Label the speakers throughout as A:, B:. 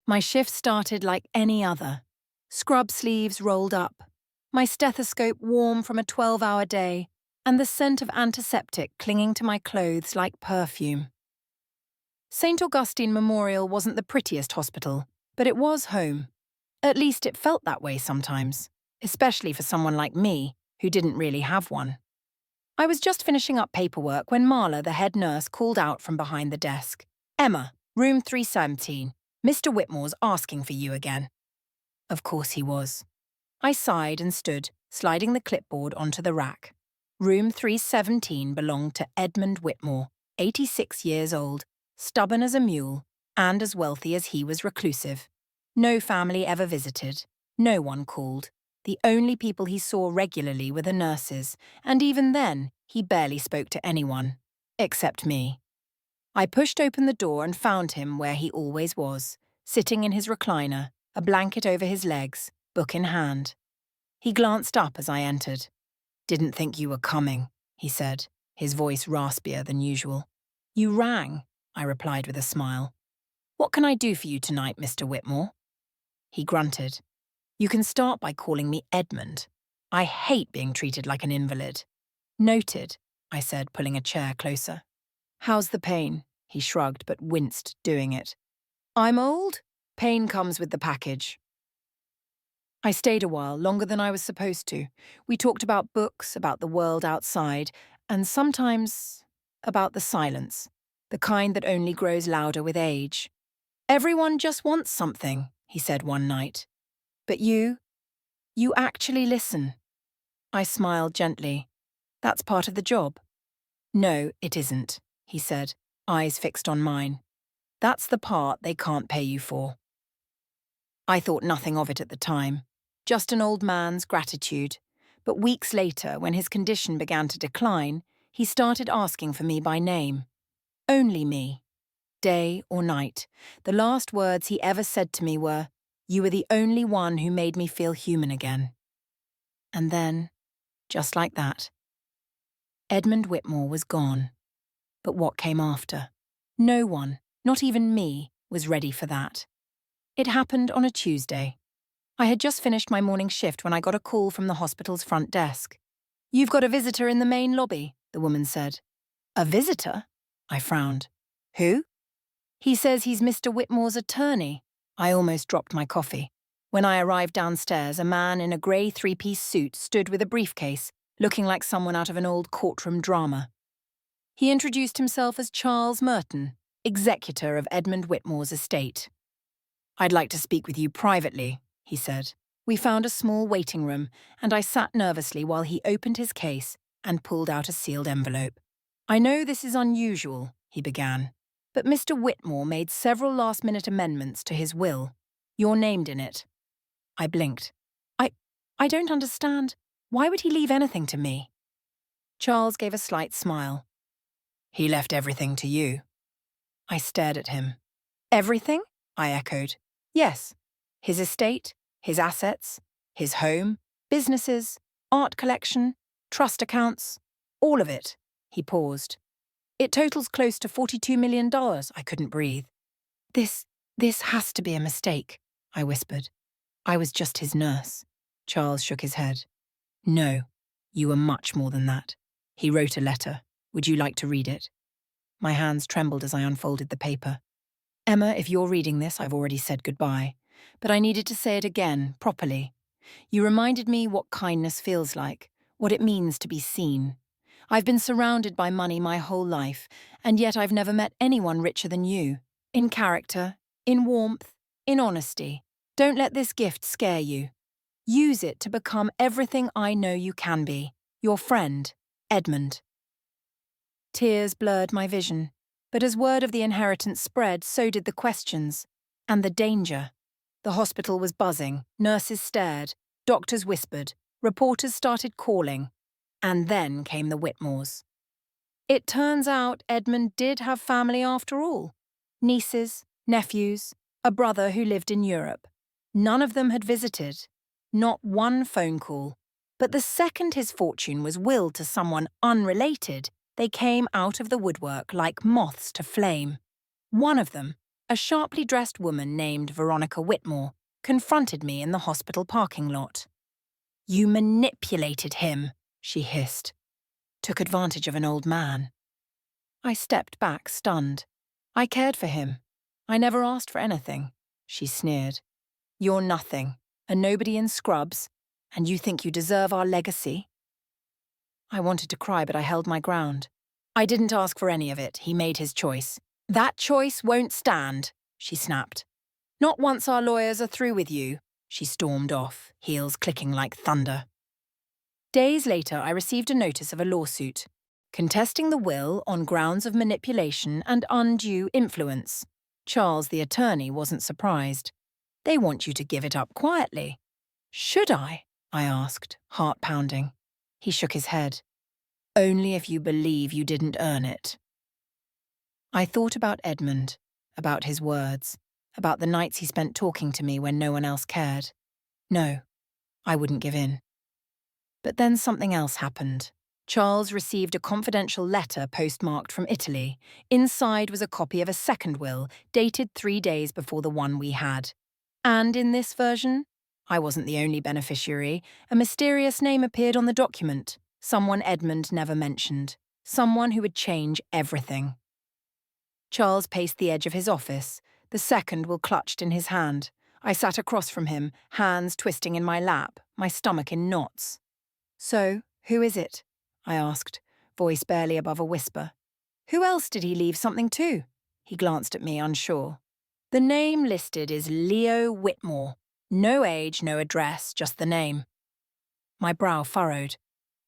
A: My shift started like any other. Scrub sleeves rolled up, my stethoscope warm from a 12-hour day, and the scent of antiseptic clinging to my clothes like perfume. St. Augustine Memorial wasn't the prettiest hospital, but it was home. At least it felt that way sometimes, especially for someone like me, who didn't really have one. I was just finishing up paperwork when Marla, the head nurse, called out from behind the desk. "Emma, room 317. Mr. Whitmore's asking for you again." Of course he was. I sighed and stood, sliding the clipboard onto the rack. Room 317 belonged to Edmund Whitmore, 86 years old, stubborn as a mule, and as wealthy as he was reclusive. No family ever visited. No one called. The only people he saw regularly were the nurses, and even then, he barely spoke to anyone. Except me. I pushed open the door and found him where he always was, sitting in his recliner, a blanket over his legs, book in hand. He glanced up as I entered. "Didn't think you were coming," he said, his voice raspier than usual. "You rang," I replied with a smile. "What can I do for you tonight, Mr. Whitmore?" He grunted. "You can start by calling me Edmund. I hate being treated like an invalid." "Noted," I said, pulling a chair closer. "How's the pain?" He shrugged but winced doing it. "I'm old. Pain comes with the package." I stayed a while, longer than I was supposed to. We talked about books, about the world outside, and sometimes about the silence, the kind that only grows louder with age. "Everyone just wants something," he said one night. "But you actually listen." I smiled gently. "That's part of the job." "No, it isn't," he said, eyes fixed on mine. "That's the part they can't pay you for." I thought nothing of it at the time. Just an old man's gratitude. But weeks later, when his condition began to decline, he started asking for me by name. Only me. Day or night. The last words he ever said to me were, "You were the only one who made me feel human again." And then, just like that, Edmund Whitmore was gone. But what came after? No one, not even me, was ready for that. It happened on a Tuesday. I had just finished my morning shift when I got a call from the hospital's front desk. "You've got a visitor in the main lobby," the woman said. "A visitor?" I frowned. "Who?" "He says he's Mr. Whitmore's attorney." I almost dropped my coffee. When I arrived downstairs, a man in a grey three-piece suit stood with a briefcase, looking like someone out of an old courtroom drama. He introduced himself as Charles Merton, executor of Edmund Whitmore's estate. "I'd like to speak with you privately," he said. We found a small waiting room, and I sat nervously while he opened his case and pulled out a sealed envelope. "I know this is unusual," he began, "but Mr. Whitmore made several last-minute amendments to his will. You're named in it." I blinked. I don't understand. Why would he leave anything to me?" Charles gave a slight smile. "He left everything to you." I stared at him. "Everything?" I echoed. "Yes. His estate, his assets, his home, businesses, art collection, trust accounts, all of it." He paused. "It totals close to $42 million. I couldn't breathe. This has to be a mistake," I whispered. "I was just his nurse." Charles shook his head. "No, you were much more than that. He wrote a letter. Would you like to read it?" My hands trembled as I unfolded the paper. "Emma, if you're reading this, I've already said goodbye. But I needed to say it again, properly. You reminded me what kindness feels like, what it means to be seen. I've been surrounded by money my whole life, and yet I've never met anyone richer than you. In character, in warmth, in honesty. Don't let this gift scare you. Use it to become everything I know you can be. Your friend, Edmund." Tears blurred my vision, but as word of the inheritance spread, so did the questions. And the danger. The hospital was buzzing, nurses stared, doctors whispered, reporters started calling. And then came the Whitmores. It turns out Edmund did have family after all. Nieces, nephews, a brother who lived in Europe. None of them had visited. Not one phone call. But the second his fortune was willed to someone unrelated, they came out of the woodwork like moths to flame. One of them, A sharply dressed woman named Veronica Whitmore confronted me in the hospital parking lot. "You manipulated him," she hissed. "Took advantage of an old man." I stepped back, stunned. "I cared for him. I never asked for anything," she sneered. "You're nothing, a nobody in Scrubs, and you think you deserve our legacy?" I wanted to cry, but I held my ground. "I didn't ask for any of it. He made his choice." "That choice won't stand," she snapped. "Not once our lawyers are through with you." She stormed off, heels clicking like thunder. Days later, I received a notice of a lawsuit, contesting the will on grounds of manipulation and undue influence. Charles, the attorney, wasn't surprised. "They want you to give it up quietly." "Should I?" I asked, heart pounding. He shook his head. "Only if you believe you didn't earn it." I thought about Edmund, about his words, about the nights he spent talking to me when no one else cared. No, I wouldn't give in. But then something else happened. Charles received a confidential letter postmarked from Italy. Inside was a copy of a second will, dated 3 days before the one we had. And in this version, I wasn't the only beneficiary. A mysterious name appeared on the document, someone Edmund never mentioned, someone who would change everything. Charles paced the edge of his office, the second will clutched in his hand. I sat across from him, hands twisting in my lap, my stomach in knots. "So, who is it?" I asked, voice barely above a whisper. "Who else did he leave something to?" He glanced at me, unsure. "The name listed is Leo Whitmore. No age, no address, just the name." My brow furrowed.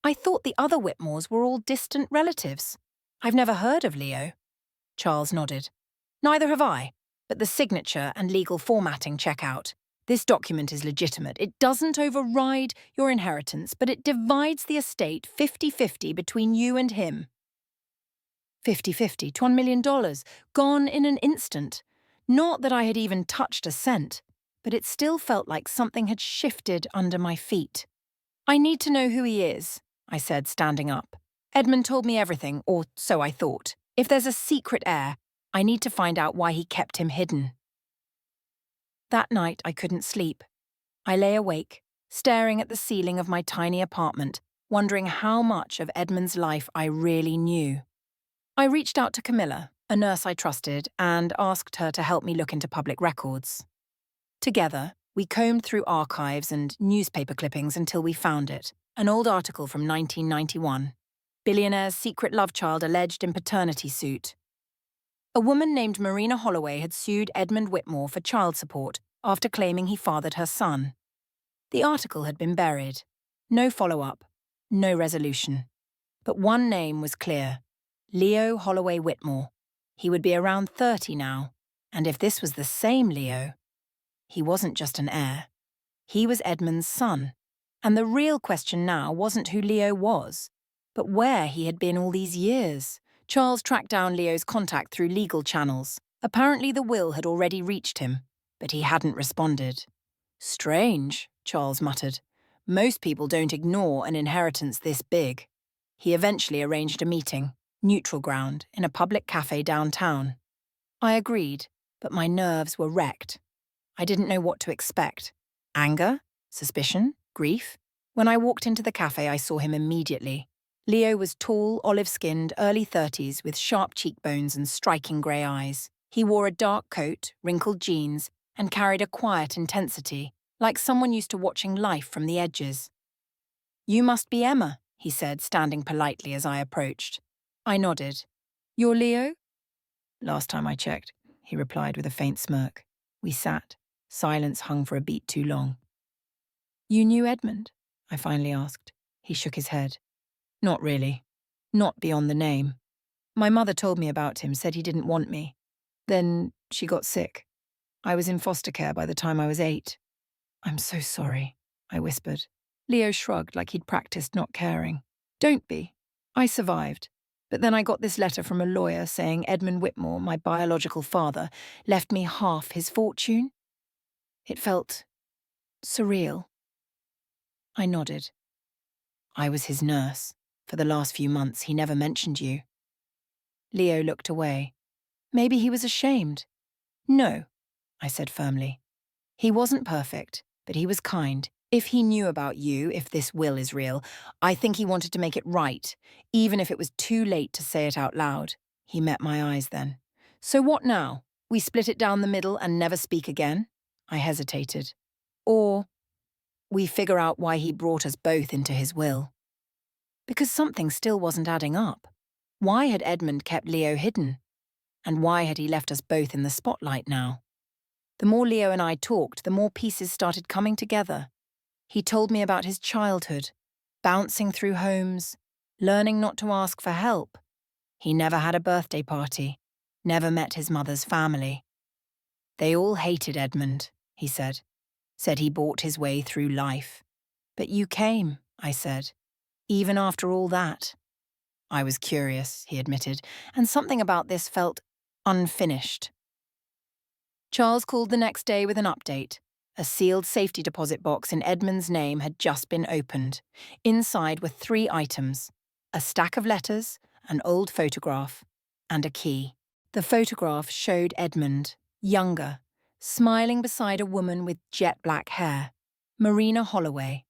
A: "I thought the other Whitmores were all distant relatives. I've never heard of Leo." Charles nodded. "Neither have I, but the signature and legal formatting check out. This document is legitimate. It doesn't override your inheritance, but it divides the estate 50-50 between you and him." 50-50, $1 million, gone in an instant. Not that I had even touched a cent, but it still felt like something had shifted under my feet. "I need to know who he is," I said, standing up. "Edmund told me everything, or so I thought. If there's a secret heir, I need to find out why he kept him hidden." That night, I couldn't sleep. I lay awake, staring at the ceiling of my tiny apartment, wondering how much of Edmund's life I really knew. I reached out to Camilla, a nurse I trusted, and asked her to help me look into public records. Together, we combed through archives and newspaper clippings until we found it, an old article from 1991. "Billionaire's secret love child alleged in paternity suit." A woman named Marina Holloway had sued Edmund Whitmore for child support after claiming he fathered her son. The article had been buried. No follow-up, no resolution. But one name was clear: Leo Holloway Whitmore. He would be around 30 now, and if this was the same Leo, he wasn't just an heir. He was Edmund's son. And the real question now wasn't who Leo was, but where he had been all these years. Charles tracked down Leo's contact through legal channels. Apparently the will had already reached him, but he hadn't responded. "Strange," Charles muttered. "Most people don't ignore an inheritance this big." He eventually arranged a meeting, neutral ground, in a public cafe downtown. I agreed, but my nerves were wrecked. I didn't know what to expect. Anger? Suspicion? Grief? When I walked into the cafe, I saw him immediately. Leo was tall, olive-skinned, early 30s, with sharp cheekbones and striking grey eyes. He wore a dark coat, wrinkled jeans, and carried a quiet intensity, like someone used to watching life from the edges. "You must be Emma," he said, standing politely as I approached. I nodded. "You're Leo?" "Last time I checked," he replied with a faint smirk. We sat. Silence hung for a beat too long. "You knew Edmund?" I finally asked. He shook his head. "Not really. Not beyond the name. My mother told me about him, said he didn't want me. Then she got sick. I was in foster care by the time I was 8. "I'm so sorry," I whispered. Leo shrugged like he'd practiced not caring. "Don't be. I survived. But then I got this letter from a lawyer saying Edmund Whitmore, my biological father, left me half his fortune. It felt surreal." I nodded. "I was his nurse. For the last few months, he never mentioned you." Leo looked away. Maybe he was ashamed. No, I said firmly. He wasn't perfect, but he was kind. If he knew about you, if this will is real, I think he wanted to make it right, even if it was too late to say it out loud. He met my eyes then. So what now? We split it down the middle and never speak again? I hesitated. Or we figure out why he brought us both into his will. Because something still wasn't adding up. Why had Edmund kept Leo hidden? And why had he left us both in the spotlight now? The more Leo and I talked, the more pieces started coming together. He told me about his childhood, bouncing through homes, learning not to ask for help. He never had a birthday party, never met his mother's family. They all hated Edmund, he said he bought his way through life. But you came, I said, even after all that. I was curious, he admitted, and something about this felt unfinished. Charles called the next day with an update. A sealed safety deposit box in Edmund's name had just been opened. Inside were 3 items: a stack of letters, an old photograph, and a key. The photograph showed Edmund, younger, smiling beside a woman with jet black hair, Marina Holloway,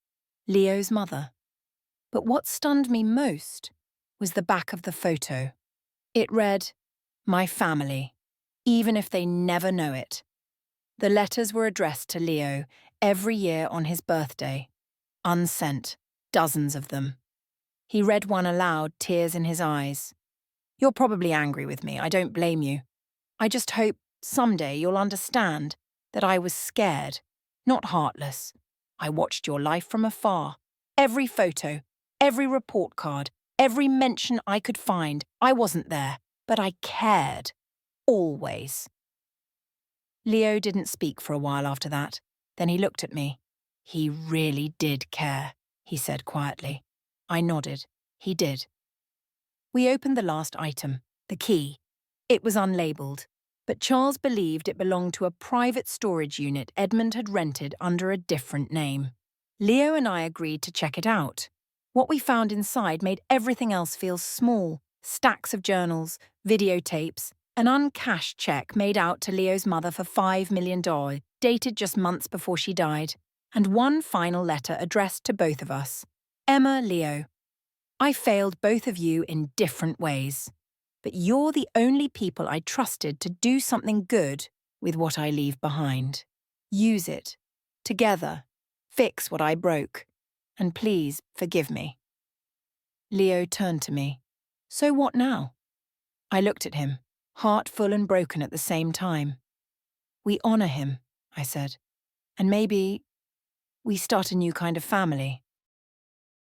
A: Leo's mother. But what stunned me most was the back of the photo. It read, "My family, even if they never know it." The letters were addressed to Leo every year on his birthday, unsent, dozens of them. He read one aloud, tears in his eyes. "You're probably angry with me, I don't blame you. I just hope someday you'll understand that I was scared, not heartless. I watched your life from afar. Every photo, every report card, every mention I could find, I wasn't there, but I cared. Always." Leo didn't speak for a while after that. Then he looked at me. "He really did care," he said quietly. I nodded. He did. We opened the last item, the key. It was unlabeled, but Charles believed it belonged to a private storage unit Edmund had rented under a different name. Leo and I agreed to check it out. What we found inside made everything else feel small: stacks of journals, videotapes, an uncashed check made out to Leo's mother for $5 million, dated just months before she died, and one final letter addressed to both of us. "Emma, Leo, I failed both of you in different ways, but you're the only people I trusted to do something good with what I leave behind. Use it. Together. Fix what I broke. And please forgive me." Leo turned to me. "So what now?" I looked at him, heart full and broken at the same time. "We honor him," I said. "And maybe we start a new kind of family."